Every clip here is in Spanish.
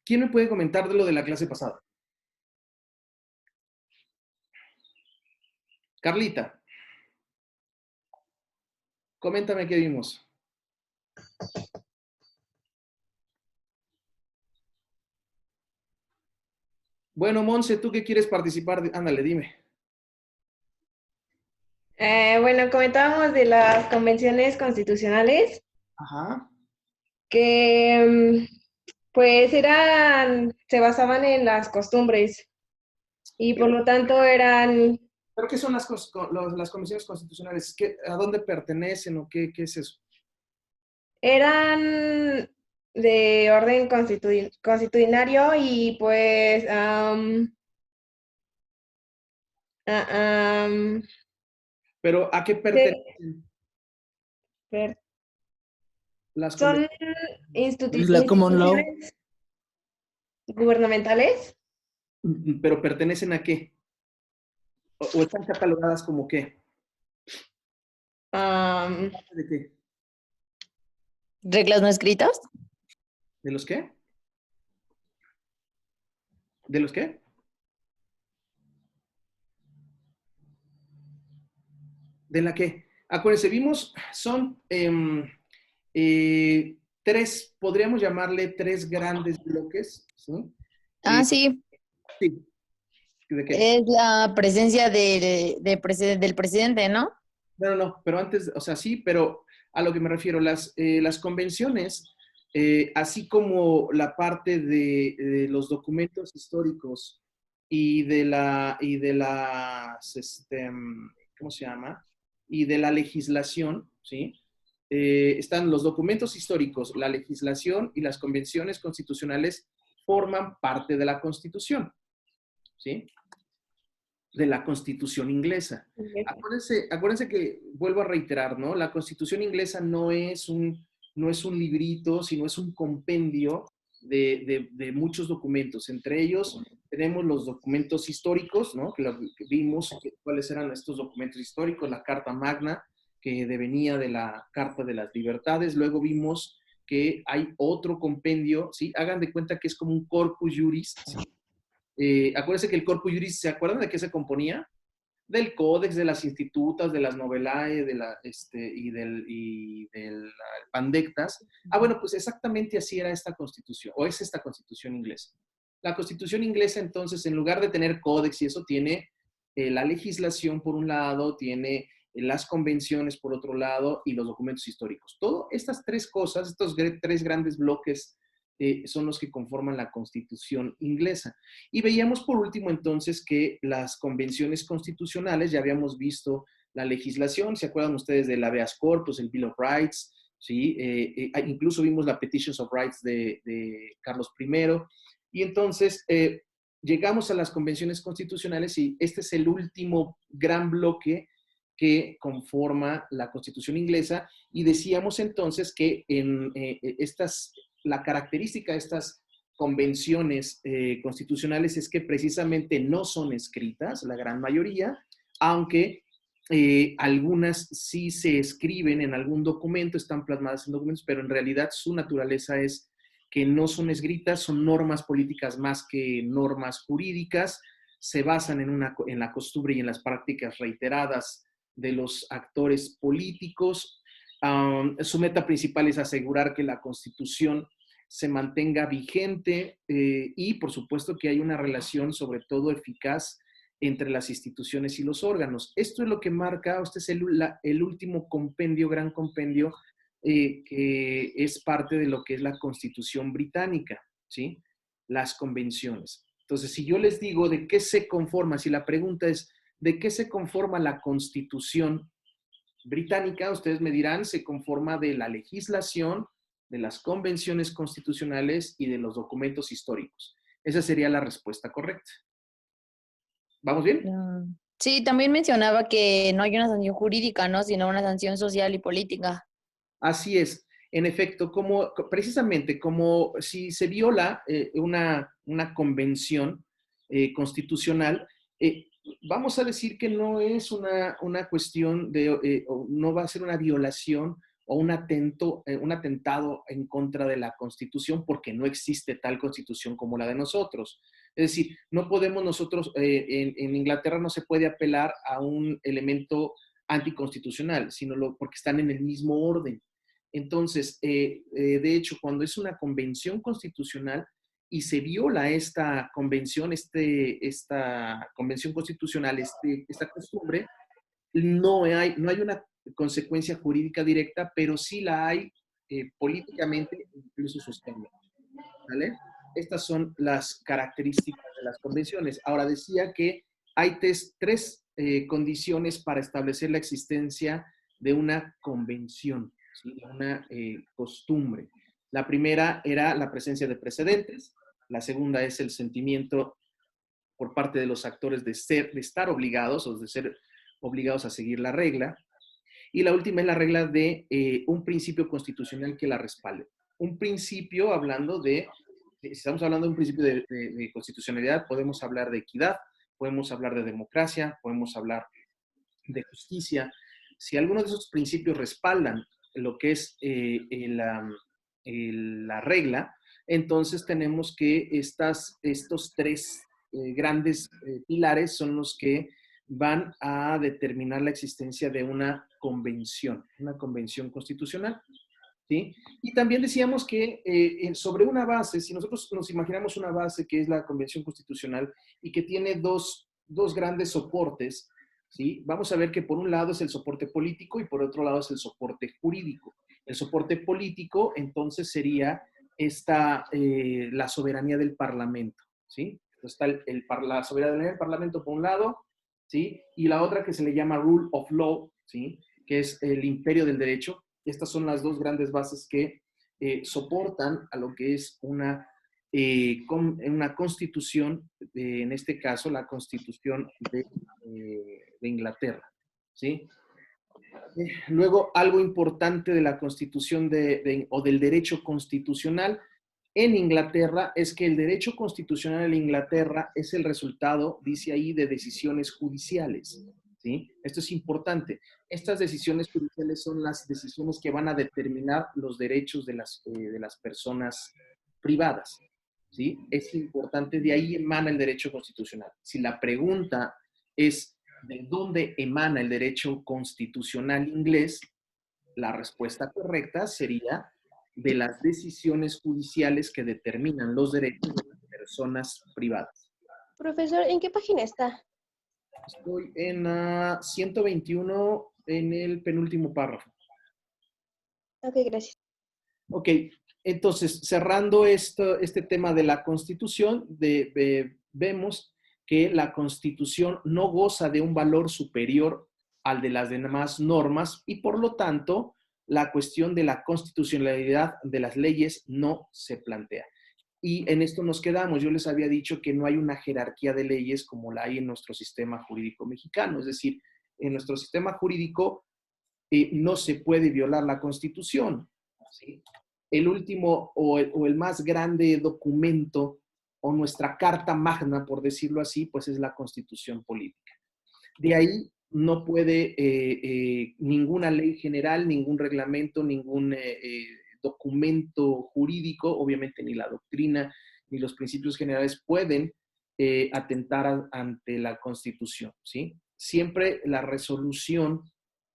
¿Quién me puede comentar de lo de la clase pasada? Carlita, coméntame qué vimos. Bueno, Monse, ¿tú qué quieres participar? Ándale, dime. Bueno, comentábamos de las convenciones constitucionales Ajá. que pues se basaban en las costumbres y por lo tanto ¿Pero qué son las comisiones constitucionales? ¿A dónde pertenecen o qué es eso? eran de orden constitucionario y pues ah, ¿Pero a qué de- pertenecen per- las son convenciones? Es la common law. instituciones gubernamentales. ¿Pero pertenecen a qué? ¿O están catalogadas como qué? am, ¿De qué? Reglas no escritas. ¿De los qué? ¿De los qué? ¿De la qué? Acuérdense, vimos, son tres, podríamos llamarle tres grandes bloques, ¿sí? Ah, sí, Sí, ¿de qué? es la presencia del presidente, ¿no? No, pero antes, o sea, sí, pero a lo que me refiero, las convenciones, así como la parte de los documentos históricos y de las, ¿cómo se llama? Y de la legislación, ¿sí? Están los documentos históricos, la legislación y las convenciones constitucionales forman parte de la Constitución, ¿sí? De la Constitución inglesa. Acuérdense que, vuelvo a reiterar, ¿no? La Constitución inglesa no es un librito, sino es un compendio de muchos documentos. Entre ellos tenemos los documentos históricos, ¿no? Que vimos cuáles eran estos documentos históricos, la Carta Magna, que devenía de la Carta de las Libertades. Luego vimos que hay otro compendio, ¿sí? Hagan de cuenta que es como un corpus juris, ¿sí? Acuérdense que el corpus juris, ¿se acuerdan de qué se componía? Del códex, de las institutas, de las novelae, y del pandectas. Ah, bueno, pues exactamente así era esta constitución, o es esta constitución inglesa. La constitución inglesa, entonces, en lugar de tener códex y eso, tiene la legislación por un lado, tiene las convenciones por otro lado y los documentos históricos. Todas estas tres cosas, estos tres grandes bloques son los que conforman la constitución inglesa. Y veíamos por último entonces que las convenciones constitucionales, ya habíamos visto la legislación, ¿se acuerdan ustedes del habeas corpus, el Bill of Rights? ¿Sí? Incluso vimos la Petitions of Rights de Carlos I. Y entonces llegamos a las convenciones constitucionales y este es el último gran bloque que conforma la Constitución inglesa y decíamos entonces que la característica de estas convenciones constitucionales es que precisamente no son escritas, la gran mayoría, aunque algunas sí se escriben en algún documento, están plasmadas en documentos, pero en realidad su naturaleza es que no son escritas, son normas políticas más que normas jurídicas, se basan en la costumbre y en las prácticas reiteradas de los actores políticos. Su meta principal es asegurar que la Constitución se mantenga vigente y, por supuesto, que hay una relación sobre todo eficaz entre las instituciones y los órganos. Esto es lo que marca, este es el último compendio, gran compendio, que es parte de lo que es la Constitución británica, ¿sí? Las convenciones. Entonces, si yo les digo de qué se conforma, si la pregunta es, ¿de qué se conforma la Constitución británica? Ustedes me dirán, se conforma de la legislación, de las convenciones constitucionales y de los documentos históricos. Esa sería la respuesta correcta. ¿Vamos bien? Sí, también mencionaba que no hay una sanción jurídica, ¿no? Sino una sanción social y política. Así es. En efecto, precisamente como si se viola una convención constitucional, vamos a decir que no es una cuestión no va a ser una violación o un atentado en contra de la Constitución porque no existe tal Constitución como la de nosotros. Es decir, no podemos nosotros, en Inglaterra no se puede apelar a un elemento anticonstitucional, porque están en el mismo orden. Entonces, de hecho, cuando es una convención constitucional y se viola esta convención, esta convención constitucional, esta costumbre, no hay una consecuencia jurídica directa, pero sí la hay políticamente, incluso socialmente. ¿Vale? Estas son las características de las convenciones. Ahora decía que hay tres condiciones para establecer la existencia de una convención, ¿sí? De una costumbre. La primera era la presencia de precedentes, la segunda es el sentimiento por parte de los actores de estar obligados o de ser obligados a seguir la regla, y la última es la regla de un principio constitucional que la respalde. Un principio hablando si estamos hablando de un principio de constitucionalidad, podemos hablar de equidad, podemos hablar de democracia, podemos hablar de justicia. Si alguno de esos principios respaldan lo que es la regla, entonces tenemos que estos tres grandes pilares son los que van a determinar la existencia de una convención constitucional. ¿Sí? Y también decíamos que sobre una base, si nosotros nos imaginamos una base que es la Convención Constitucional y que tiene dos grandes soportes, ¿sí? Vamos a ver que por un lado es el soporte político y por otro lado es el soporte jurídico. El soporte político entonces sería la soberanía del Parlamento, ¿sí? Entonces está la soberanía del Parlamento por un lado, ¿sí? Y la otra que se le llama Rule of Law, ¿sí? Que es el imperio del derecho. Estas son las dos grandes bases que soportan a lo que es una constitución, en este caso la constitución de Inglaterra, ¿sí? Luego, algo importante de la constitución o del derecho constitucional en Inglaterra es que el derecho constitucional en Inglaterra es el resultado, dice ahí, de decisiones judiciales, ¿sí? Esto es importante. Estas decisiones judiciales son las decisiones que van a determinar los derechos de las personas privadas, ¿sí? Es importante, de ahí emana el derecho constitucional. Si la pregunta es ¿de dónde emana el derecho constitucional inglés? La respuesta correcta sería de las decisiones judiciales que determinan los derechos de las personas privadas. Profesor, ¿en qué página está? Estoy en 121 en el penúltimo párrafo. Ok, gracias. Ok, entonces cerrando este tema de la Constitución, vemos que la Constitución no goza de un valor superior al de las demás normas y por lo tanto la cuestión de la constitucionalidad de las leyes no se plantea. Y en esto nos quedamos. Yo les había dicho que no hay una jerarquía de leyes como la hay en nuestro sistema jurídico mexicano. Es decir, en nuestro sistema jurídico no se puede violar la Constitución, ¿sí? El último o el más grande documento o nuestra carta magna, por decirlo así, pues es la Constitución política. De ahí no puede ninguna ley general, ningún reglamento, ningún documento jurídico, obviamente ni la doctrina, ni los principios generales pueden atentar ante la Constitución, ¿sí? Siempre la resolución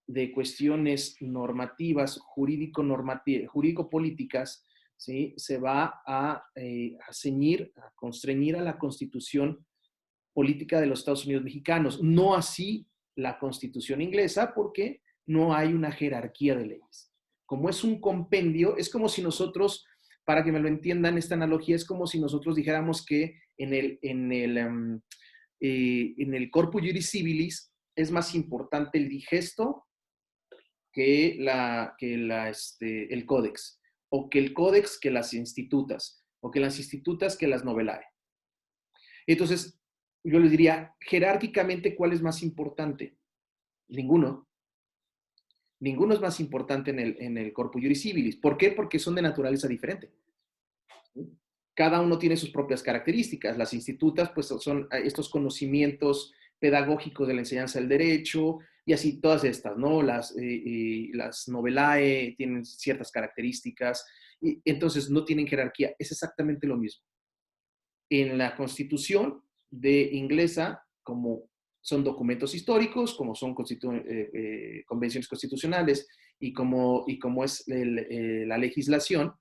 de cuestiones normativas, jurídico-políticas, ¿sí? Se va a ceñir, a constreñir a la Constitución política de los Estados Unidos mexicanos. No así la Constitución inglesa, porque no hay una jerarquía de leyes. Como es un compendio, es como si nosotros, para que me lo entiendan, esta analogía es como si nosotros dijéramos que en el corpus juris civilis es más importante el digesto que el códex, o que el códex que las institutas, o que las institutas que las novelae. Entonces, yo les diría, jerárquicamente, ¿cuál es más importante? Ninguno. Ninguno es más importante en el corpus juris civilis. ¿Por qué? Porque son de naturaleza diferente. Cada uno tiene sus propias características. Las institutas, pues, son estos conocimientos pedagógicos de la enseñanza del derecho, y así todas estas, ¿no? Las novelae tienen ciertas características, y entonces no tienen jerarquía. Es exactamente lo mismo. En la Constitución de inglesa, como son documentos históricos, como son convenciones constitucionales y como es la legislación,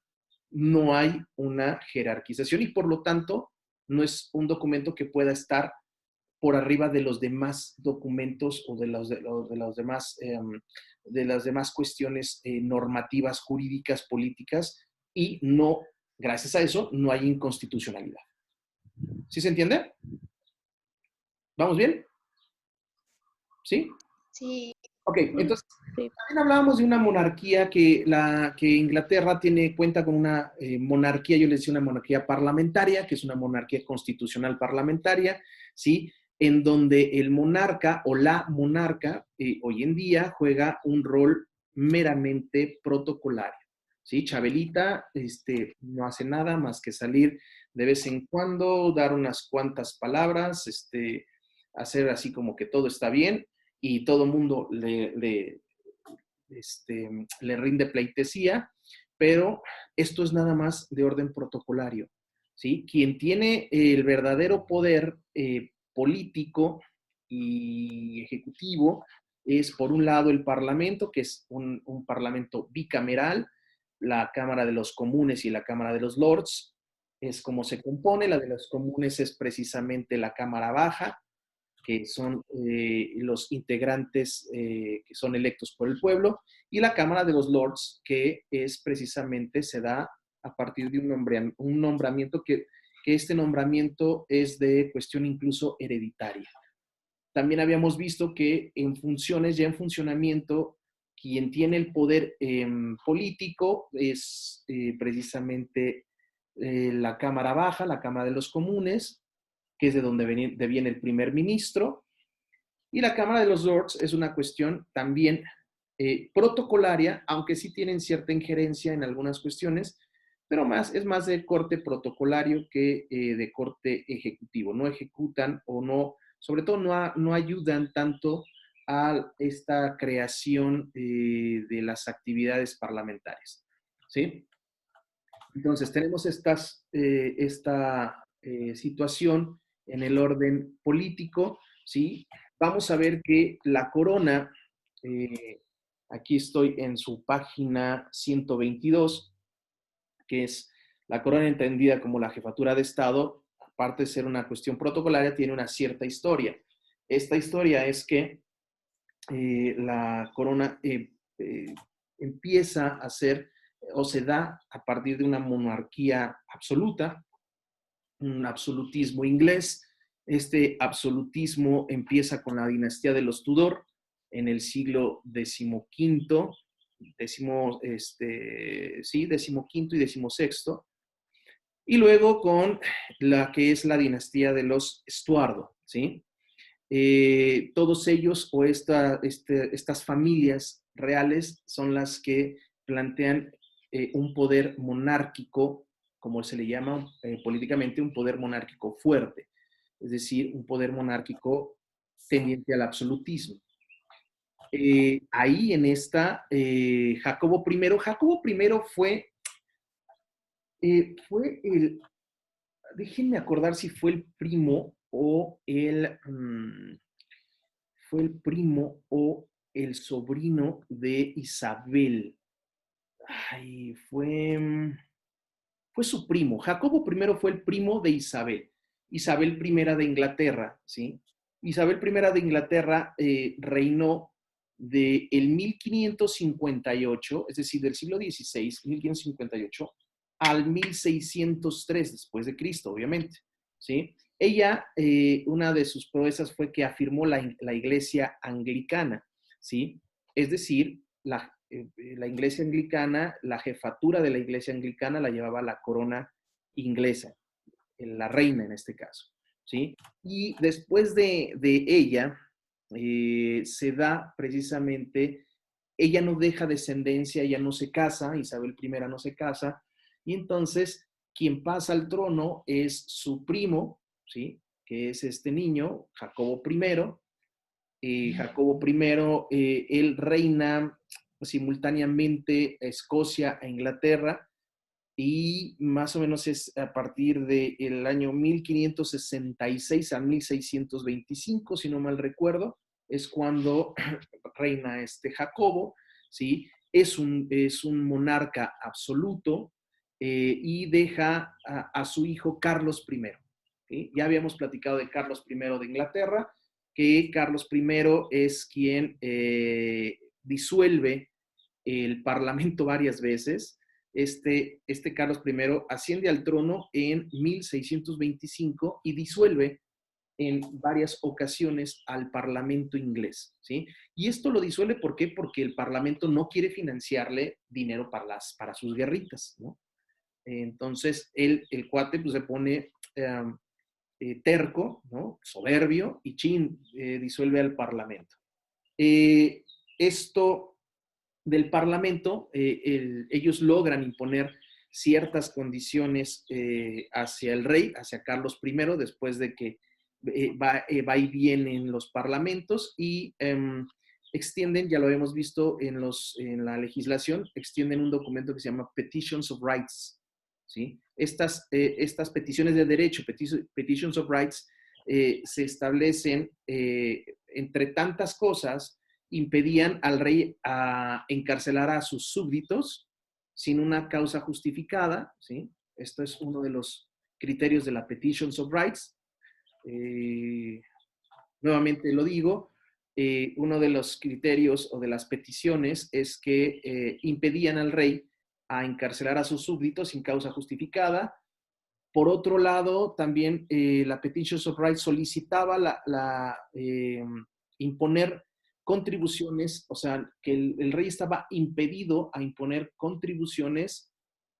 no hay una jerarquización y por lo tanto no es un documento que pueda estar por arriba de los demás documentos o de las demás cuestiones normativas, jurídicas, políticas, y no, gracias a eso, no hay inconstitucionalidad. ¿Sí se entiende? ¿Vamos bien? ¿Sí? Sí. Ok, entonces Sí. también hablábamos de una monarquía que Inglaterra cuenta con una monarquía, yo le decía una monarquía parlamentaria, que es una monarquía constitucional parlamentaria, ¿sí? En donde el monarca o la monarca hoy en día juega un rol meramente protocolario, ¿sí? Chabelita no hace nada más que salir de vez en cuando, dar unas cuantas palabras, hacer así como que todo está bien y todo el mundo le rinde pleitesía, pero esto es nada más de orden protocolario, ¿sí? Quien tiene el verdadero poder político y ejecutivo es, por un lado, el Parlamento, que es un Parlamento bicameral, la Cámara de los Comunes y la Cámara de los Lords, es como se compone. La de los Comunes es precisamente la Cámara Baja, que son los integrantes que son electos por el pueblo, y la Cámara de los Lords, que es precisamente, se da a partir de un nombramiento que este nombramiento es de cuestión incluso hereditaria. También habíamos visto que en funciones, ya en funcionamiento, quien tiene el poder político es precisamente la Cámara Baja, la Cámara de los Comunes, que es de donde viene el primer ministro, y la Cámara de los Lords es una cuestión también protocolaria, aunque sí tienen cierta injerencia en algunas cuestiones, pero es más de corte protocolario que de corte ejecutivo. No ejecutan o no, sobre todo no ayudan tanto a esta creación de las actividades parlamentarias, ¿sí? Entonces, tenemos esta situación en el orden político, ¿sí? Vamos a ver que la corona, eh, aquí estoy en su página 122, que es la corona entendida como la jefatura de Estado, aparte de ser una cuestión protocolaria, tiene una cierta historia. Esta historia es que la corona empieza a ser o se da a partir de una monarquía absoluta, un absolutismo inglés. Este absolutismo empieza con la dinastía de los Tudor en el siglo XV, XV y XVI, y luego con la que es la dinastía de los Estuardo, ¿sí? Todos ellos o estas familias reales son las que plantean un poder monárquico, como se le llama políticamente, un poder monárquico fuerte, es decir, un poder monárquico tendiente al absolutismo. Ahí en esta, Jacobo I fue déjenme acordar si fue el primo o fue el primo o el sobrino de Isabel. Ay, fue su primo. Jacobo I fue el primo de Isabel. Isabel I de Inglaterra, ¿sí? Isabel I de Inglaterra reinó de el 1558, es decir, del siglo XVI, 1558, al 1603 después de Cristo, obviamente, ¿sí? Ella, una de sus proezas fue que afirmó la iglesia anglicana, ¿sí? Es decir, la iglesia anglicana, la jefatura de la iglesia anglicana la llevaba la corona inglesa, la reina en este caso, ¿sí? Y después de ella, se da precisamente, ella no deja descendencia, ella no se casa, Isabel I no se casa, y entonces quien pasa al trono es su primo, ¿sí? Que es este niño, Jacobo I, Jacobo I, él reina simultáneamente a Escocia e Inglaterra, y más o menos es a partir del año 1566 a 1625, si no mal recuerdo, es cuando reina Jacobo, ¿sí? Es un monarca absoluto, y deja a su hijo Carlos I. ¿Sí? Ya habíamos platicado de Carlos I de Inglaterra, que Carlos I es quien disuelve el Parlamento varias veces. Este Carlos I asciende al trono en 1625 y disuelve en varias ocasiones al Parlamento inglés, ¿sí? Y esto lo disuelve, ¿por qué? Porque el Parlamento no quiere financiarle dinero para sus guerritas, ¿no? Entonces, el cuate pues, se pone terco, ¿no? Soberbio, y disuelve al Parlamento. Esto del Parlamento, ellos logran imponer ciertas condiciones hacia el rey, hacia Carlos I, después de que va y viene en los parlamentos, y extienden, ya lo hemos visto en la legislación, extienden un documento que se llama Petitions of Rights, ¿sí? Estas peticiones de derecho, Petitions of Rights, se establecen, entre tantas cosas, impedían al rey a encarcelar a sus súbditos sin una causa justificada, ¿sí? Esto es uno de los criterios de la Petitions of Rights. Nuevamente lo digo, uno de los criterios o de las peticiones es que impedían al rey a encarcelar a sus súbditos sin causa justificada. Por otro lado, también la Petitions of Rights solicitaba imponer contribuciones, o sea, que el rey estaba impedido a imponer contribuciones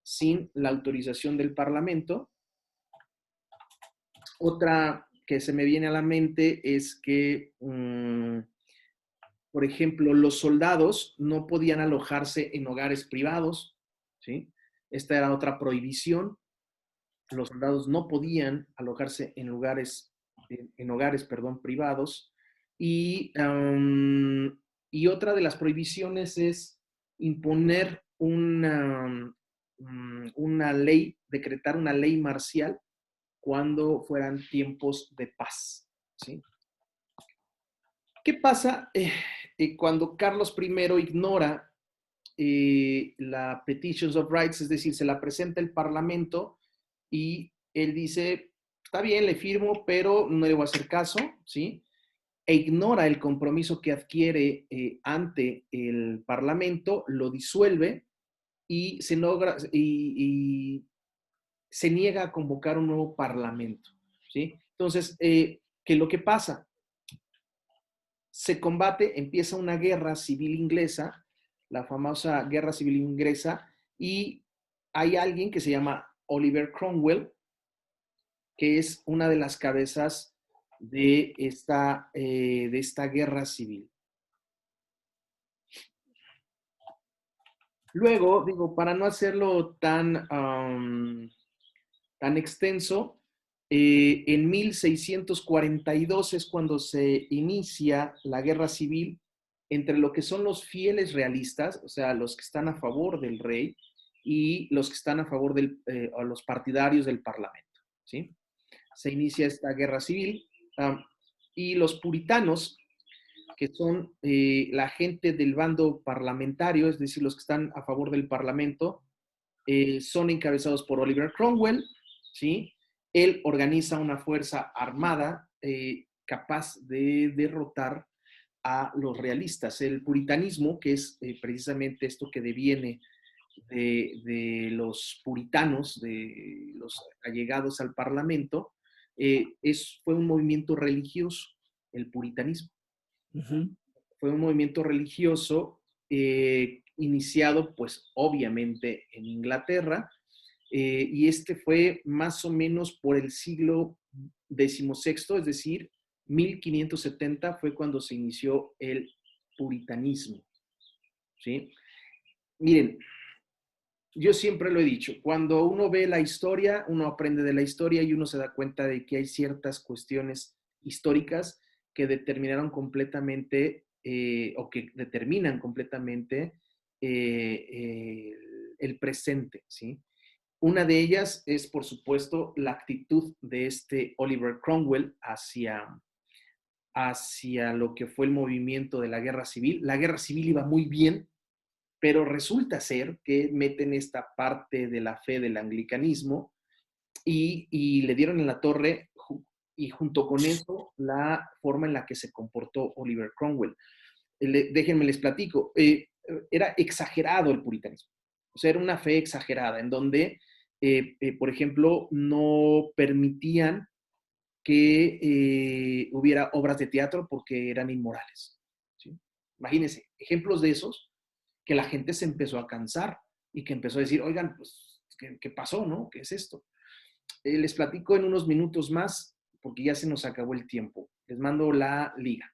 sin la autorización del Parlamento. Otra que se me viene a la mente es que, por ejemplo, los soldados no podían alojarse en hogares privados, ¿sí? Esta era otra prohibición. Los soldados no podían alojarse en hogares privados. Y otra de las prohibiciones es imponer una ley, decretar una ley marcial cuando fueran tiempos de paz, ¿sí? ¿Qué pasa cuando Carlos I ignora la Petitions of Rights? Es decir, se la presenta el Parlamento y él dice, está bien, le firmo, pero no le voy a hacer caso, ¿sí? E ignora el compromiso que adquiere ante el Parlamento, lo disuelve y se niega a convocar un nuevo Parlamento, ¿sí? Entonces, ¿qué es lo que pasa? Se combate, empieza una guerra civil inglesa, la famosa guerra civil inglesa, y hay alguien que se llama Oliver Cromwell, que es una de las cabezas de esta guerra civil. Luego, digo, para no hacerlo tan extenso, en 1642 es cuando se inicia la guerra civil entre lo que son los fieles realistas, o sea, los que están a favor del rey, y los que están a favor o los partidarios del Parlamento, ¿sí? Se inicia esta guerra civil, y los puritanos, que son la gente del bando parlamentario, es decir, los que están a favor del Parlamento, son encabezados por Oliver Cromwell, ¿sí? Él organiza una fuerza armada capaz de derrotar a los realistas. El puritanismo, que es precisamente esto que deviene de los puritanos, de los allegados al Parlamento, fue un movimiento religioso, el puritanismo. Uh-huh. Fue un movimiento religioso iniciado, pues, obviamente en Inglaterra, y fue más o menos por el siglo XVI, es decir, 1570 fue cuando se inició el puritanismo, ¿sí? Miren, yo siempre lo he dicho, cuando uno ve la historia, uno aprende de la historia y uno se da cuenta de que hay ciertas cuestiones históricas que determinaron completamente o que determinan completamente el presente, ¿sí? Una de ellas es, por supuesto, la actitud de este Oliver Cromwell hacia lo que fue el movimiento de la guerra civil. La guerra civil iba muy bien, pero resulta ser que meten esta parte de la fe del anglicanismo y le dieron en la torre y junto con eso la forma en la que se comportó Oliver Cromwell. Déjenme les platico, era exagerado el puritanismo, o sea, era una fe exagerada en donde, por ejemplo, no permitían que hubiera obras de teatro porque eran inmorales, ¿sí? Imagínense, ejemplos de esos que la gente se empezó a cansar y que empezó a decir, oigan, pues, ¿qué pasó, no? ¿Qué es esto? Les platico en unos minutos más porque ya se nos acabó el tiempo. Les mando la liga.